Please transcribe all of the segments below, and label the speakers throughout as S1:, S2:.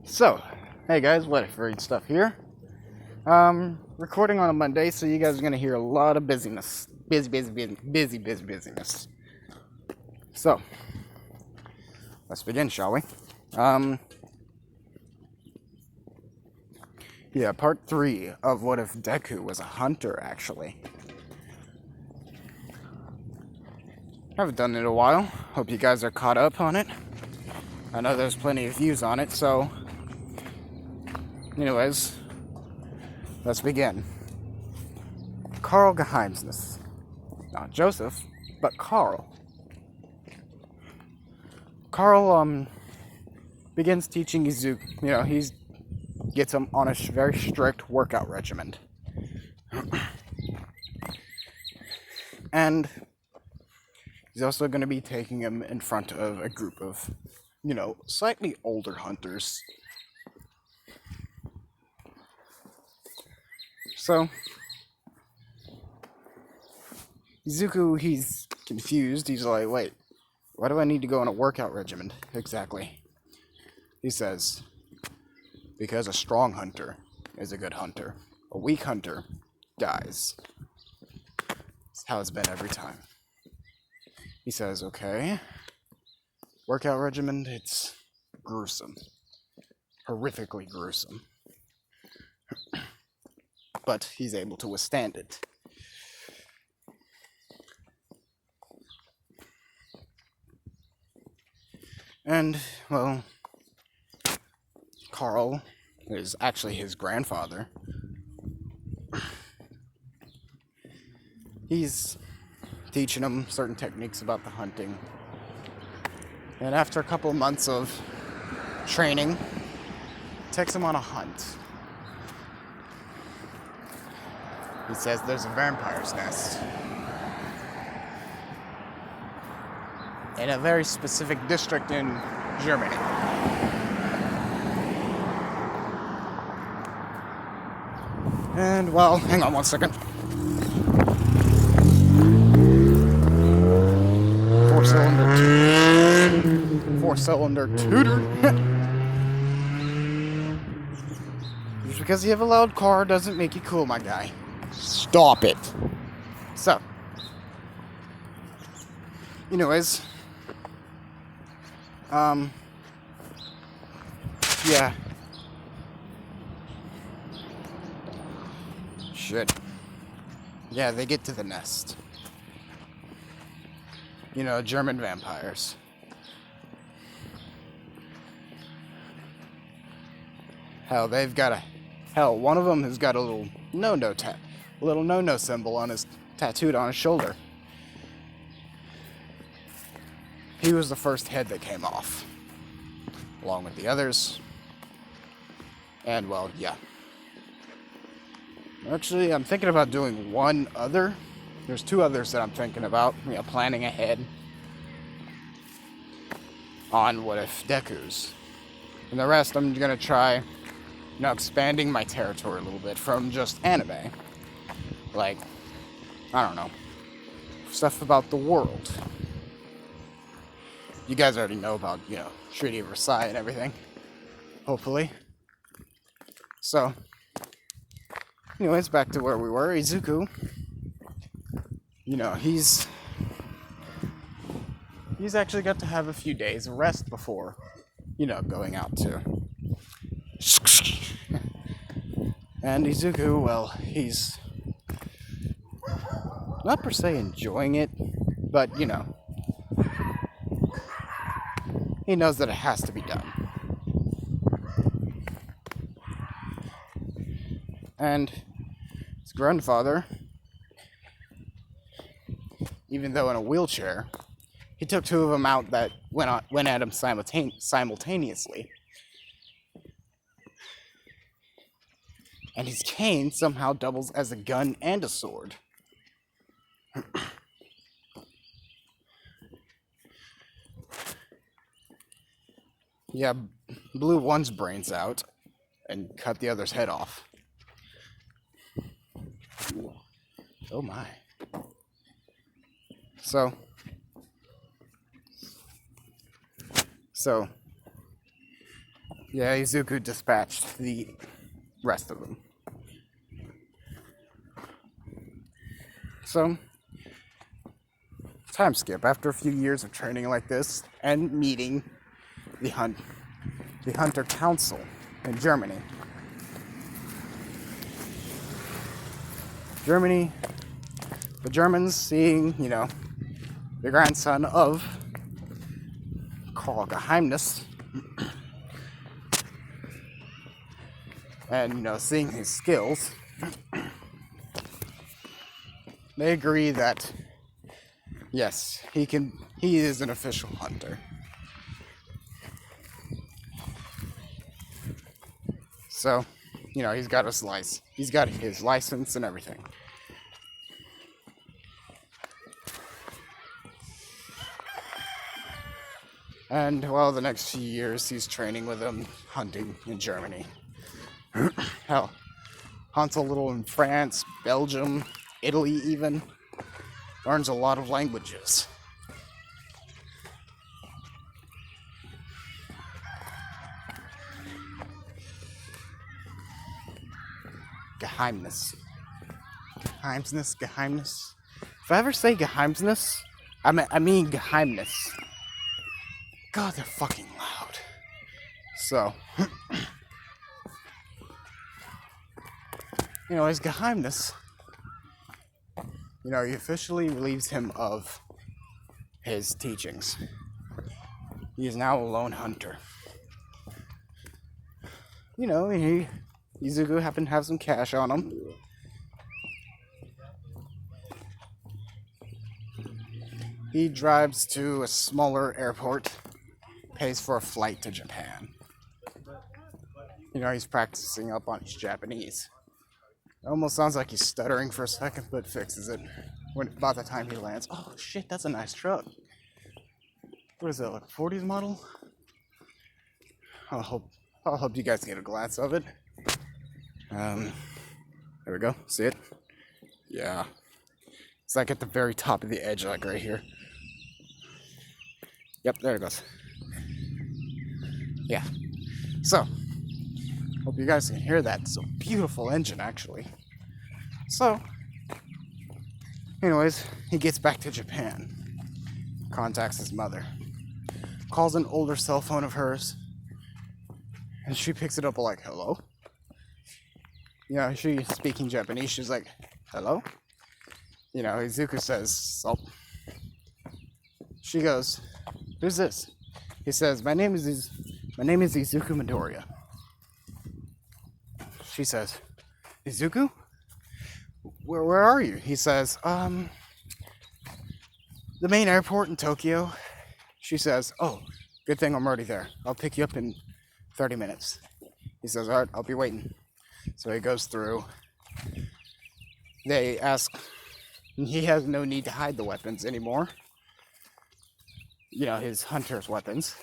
S1: So, hey guys, what if stuff here? Recording on a Monday, so you guys are gonna hear a lot of busyness, busyness. So, let's begin, shall we? Um, yeah, part 3 of what if Deku was a hunter, actually. I haven't done it in a while. Hope you guys are caught up on it. I know there's plenty of views on it, so anyways, let's begin. Carl Geheimnis. Not Joseph, but Carl. Carl, begins teaching Izuku. He gets him on a very strict workout regimen. And he's also going to be taking him in front of a group of, slightly older hunters. So, Izuku, he's confused. He's like, wait, why do I need to go on a workout regimen exactly? He says, because a strong hunter is a good hunter. A weak hunter dies. That's how it's been every time. He says, okay, workout regimen, it's gruesome. Horrifically gruesome. But he's able to withstand it. And, well, Carl is actually his grandfather. He's teaching him certain techniques about the hunting. And after a couple of months of training, takes him on a hunt. He says there's a vampire's nest in a very specific district in Germany. And, well, hang on one second. Four-cylinder tutor. Just because you have a loud car doesn't make you cool, my guy. Stop it. So, anyways, yeah. Shit. Yeah, they get to the nest. German vampires. Hell, one of them has got a little no-no symbol on his tattooed on his shoulder. He was the first head that came off, along with the others. And, well, yeah. Actually, I'm thinking about doing one other. There's 2 others that I'm thinking about, planning ahead on what if Deku's. And the rest I'm gonna try, expanding my territory a little bit from just anime. Like, I don't know, stuff about the world. You guys already know about, Treaty of Versailles and everything. Hopefully. So, anyways, back to where we were. Izuku, he's actually got to have a few days of rest before, going out to. And Izuku, well, he's not per se enjoying it, but, he knows that it has to be done. And his grandfather, even though in a wheelchair, he took 2 of them out that went at him simultaneously. And his cane somehow doubles as a gun and a sword. Yeah, blew one's brains out and cut the other's head off. Oh my. So, Yeah, Izuku dispatched the rest of them. So, time skip. After a few years of training like this and meeting the Hunter Council in Germany. The Germans seeing, the grandson of Karl Geheimnis, and, seeing his skills, they agree that, yes, he is an official hunter. So, he's got his license and everything. And, well, the next few years, he's training with them, hunting in Germany. Hell, hunts a little in France, Belgium, Italy even. Learns a lot of languages. Geheimnis. If I ever say Geheimnis, I mean Geheimnis. God, they're fucking loud. So, his Geheimnis, he officially relieves him of his teachings. He is now a lone hunter. Izuku happened to have some cash on him. He drives to a smaller airport, pays for a flight to Japan. He's practicing up on his Japanese. It almost sounds like he's stuttering for a second, but fixes it by the time he lands. Oh shit, that's a nice truck. What is that, like a 40s model? I'll hope you guys get a glance of it. There we go. See it? Yeah. It's like at the very top of the edge, like right here. Yep, there it goes. Yeah. So, hope you guys can hear that. It's a beautiful engine, actually. So, anyways, he gets back to Japan. Contacts his mother. Calls an older cell phone of hers. And she picks it up like, hello? She's speaking Japanese. She's like, hello? Izuku says, oh. She goes, who's this? He says, my name is Izuku Midoriya. She says, Izuku? Where are you? He says, the main airport in Tokyo. She says, oh, good thing I'm already there. I'll pick you up in 30 minutes. He says, all right, I'll be waiting. So he goes through. They ask, he has no need to hide the weapons anymore. His hunter's weapons.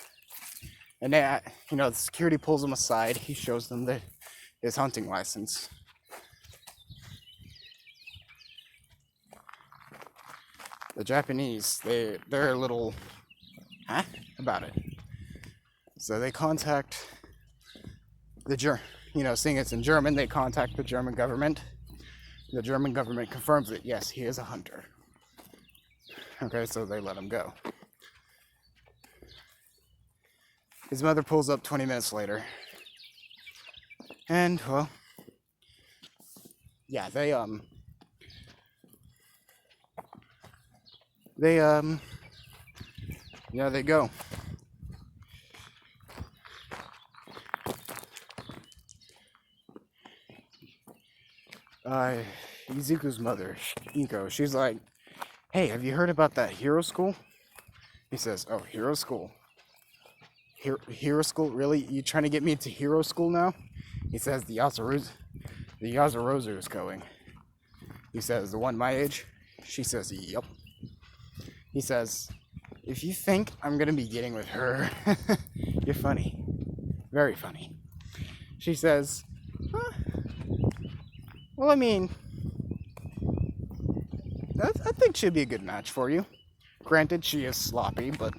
S1: And they, the security pulls him aside. He shows them his hunting license. The Japanese, they're a little, about it. So they contact seeing it's in German, they contact the German government. The German government confirms that, yes, he is a hunter. Okay, so they let him go. His mother pulls up 20 minutes later. And, well, yeah, they go. Izuku's mother, Iko, she's like, hey, have you heard about that hero school? He says, oh, hero school? Hero school? Really? You trying to get me into hero school now? He says, the Yazurozu is going. He says, the one my age? She says, yep. He says, if you think I'm gonna be getting with her, you're funny. Very funny. She says, huh? Well, I mean, I think she'd be a good match for you. Granted, she is sloppy, but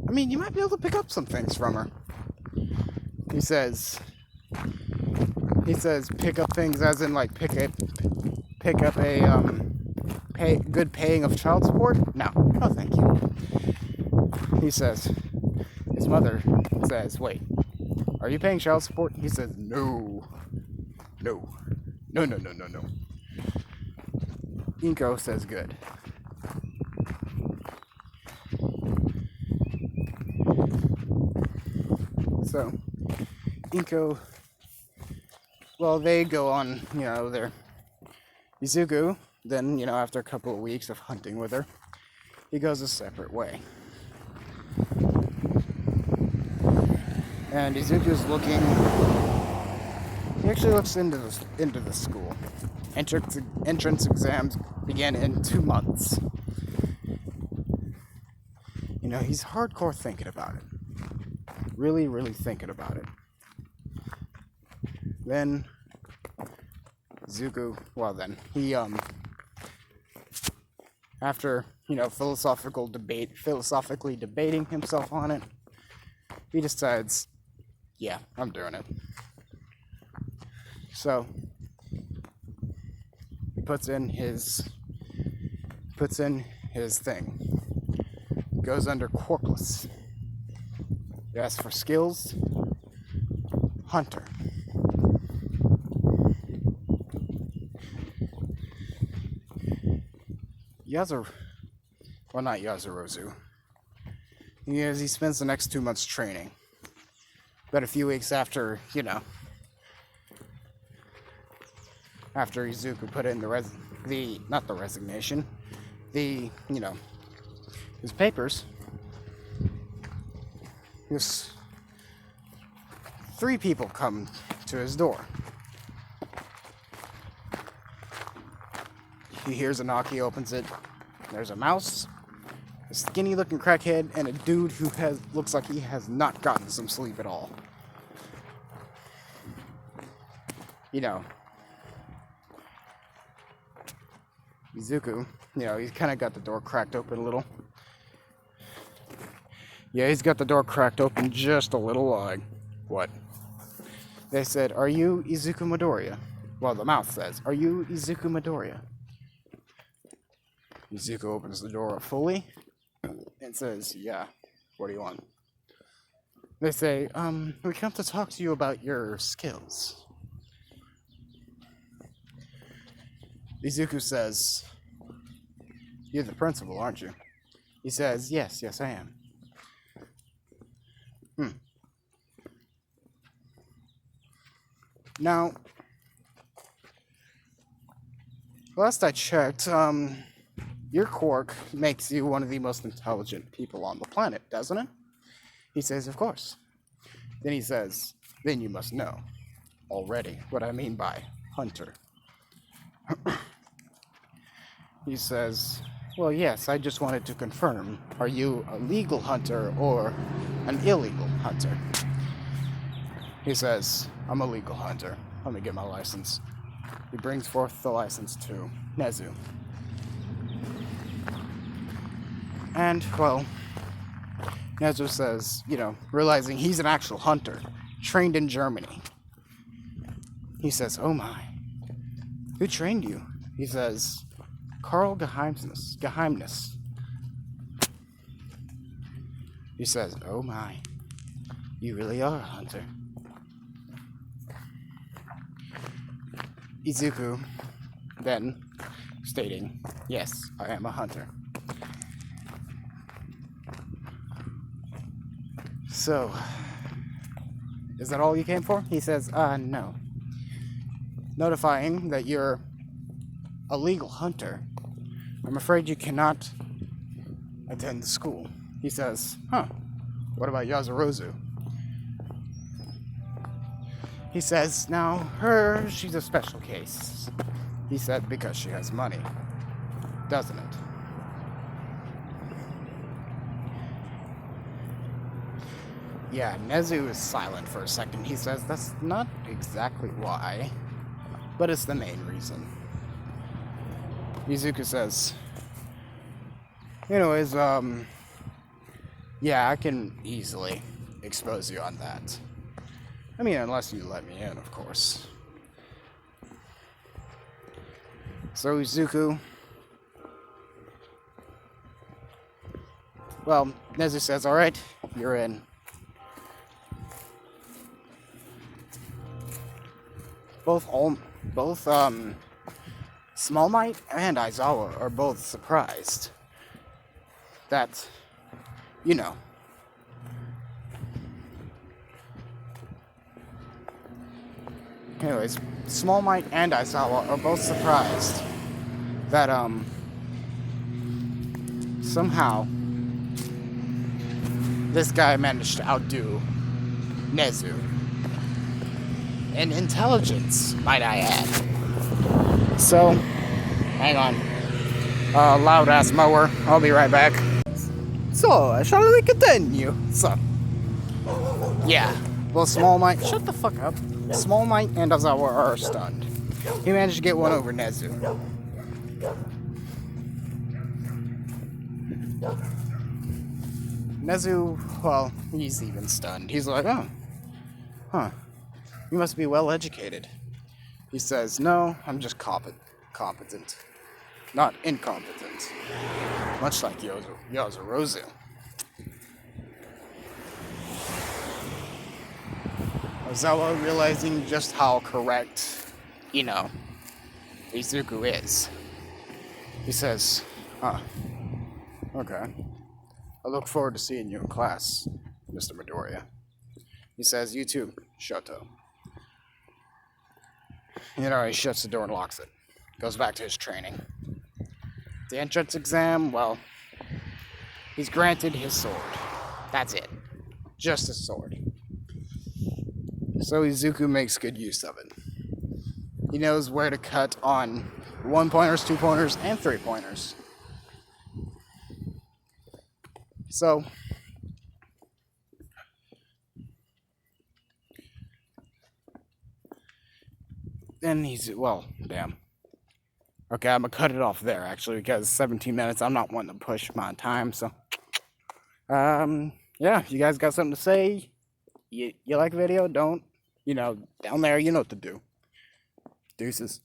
S1: I mean, you might be able to pick up some things from her. He says, pick up things as in like pick up a good paying of child support. No, no, thank you. He says, his mother says, wait, are you paying child support? He says, no. Inko says, good. So, Inko, well, they go on, their Izuku, then, after a couple of weeks of hunting with her, he goes a separate way. And Izuku's looking, he actually looks into the school. Entrance exams begin in 2 months. He's hardcore thinking about it. Really, really thinking about it. Then, Izuku, he, after, philosophically debating himself on it, he decides, yeah, I'm doing it. So, he puts in his thing. Goes under Corkless. He asks for skills. Hunter. Not Yazurozu. He spends the next 2 months training. But a few weeks after, after Izuku put in his papers, just 3 people come to his door. He hears a knock, he opens it. There's a mouse, a skinny-looking crackhead, and a dude who looks like he has not gotten some sleep at all. Izuku, he's kind of got the door cracked open a little. Yeah, he's got the door cracked open just a little, what? They said, are you Izuku Midoriya? Well, the mouth says, are you Izuku Midoriya? Izuku opens the door up fully and says, yeah, what do you want? They say, we come to talk to you about your skills. Izuku says, you're the principal, aren't you? He says, yes, I am. Now, last I checked, your quirk makes you one of the most intelligent people on the planet, doesn't it? He says, of course. Then he says, then you must know already what I mean by hunter. He says, well, yes, I just wanted to confirm. Are you a legal hunter or an illegal hunter? He says, I'm a legal hunter. Let me get my license. He brings forth the license to Nezu. And, well, Nezu says, realizing he's an actual hunter, trained in Germany. He says, oh my. Who trained you? He says, Karl Geheimnis. He says, oh my. You really are a hunter. Izuku then stating, yes, I am a hunter. So, is that all you came for? He says, no. Notifying that you're a legal hunter, I'm afraid you cannot attend the school. He says, what about Yazurozu? He says, now, she's a special case. He said, because she has money. Doesn't it? Yeah, Nezu is silent for a second. He says, that's not exactly why, but it's the main reason. Izuku says, anyways, Yeah, I can easily expose you on that. I mean, unless you let me in, of course. So, Izuku. Well, Nezu says, alright, you're in. Both Small Knight and Aizawa are both surprised that, you know. Anyways, Small Knight and Aizawa are both surprised that, somehow this guy managed to outdo Nezu. In intelligence, might I add. So, hang on. Loud ass mower. I'll be right back. So, shall we continue? So, yeah. Well, Small Knight. Shut the fuck up. Small Knight and Aizawa are stunned. He managed to get one over Nezu. Nezu, well, he's even stunned. He's like, oh, huh. You must be well educated. He says, no, I'm just competent. Not incompetent. Much like Yazurozu. Ozawa realizing just how correct, Izuku is. He says, okay. I look forward to seeing you in class, Mr. Midoriya. He says, you too, Shoto. He shuts the door and locks it. Goes back to his training. The entrance exam, well, he's granted his sword. That's it. Just a sword. So Izuku makes good use of it. He knows where to cut on 1-pointers, 2-pointers, and 3-pointers. So, then well, damn. Okay, I'm gonna cut it off there, actually, because 17 minutes, I'm not wanting to push my time, so. Yeah, you guys got something to say? You like the video? Don't? Down there, you know what to do. Deuces.